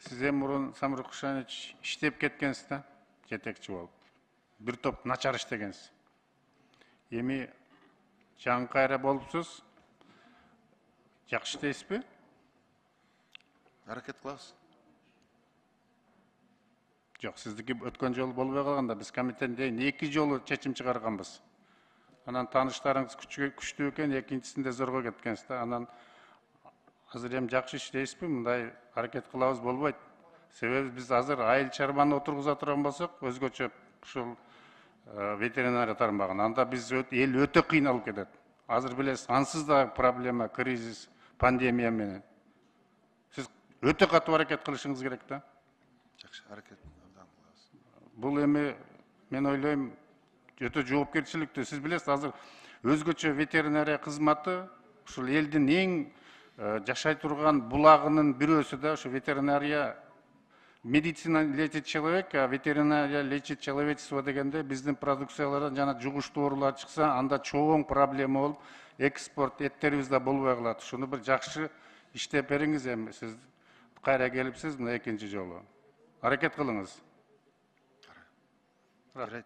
Siz hem murun Самұрық Құшанич иштеп кеткенсиз да, жетекчи болуп. Бир топ начар иштегенсиз. Эми жаңы кайра болупсуз. Жакшы иштейсизби? Аракет кылабыз. Жок, сиздики өткөн жолу болбой калганда биз комитеттен 2 жолу чечим чыгарганбыз. Анан тааныштарыңыз күчтүү экен, экинчисинде зорго кеткенсиз да. Анан азыр эми жакшы иштейсизби? Мындай аракет кылабыз болбойт. Себеби биз азыр айыл чарбаны отургуза турган болсок, өзгөчө ушул ветеринария тармагына, анда биз эл өтө кыйналып кетет. Азыр билесиз, ансыз да проблема, кризис, пандемия менен. Сиз өтө катуу аракет кылышыңыз керек да. Жакшы, аракет кылабыз. Бул эми мен ойлойм өтө жоопкерчиликтүү. Сиз билесиз, азыр өзгөчө ветеринария кызматы ушул элдин эң жашай турган булагынын бирөөсү да ушу ветеринария. Медицина лечит человека, а ветеринария лечит человечество дегенде биздин продукциялардан жана жугуштуу оорулар чыкса, анда чоң проблема болуп, экспорт эттерибиз да болбой калат. Шуну бир жакшы иштеп бериңиз эми. Сиз кайра келипсиз, мына экинчи жолу. Аракет кылыңыз. Жарайт.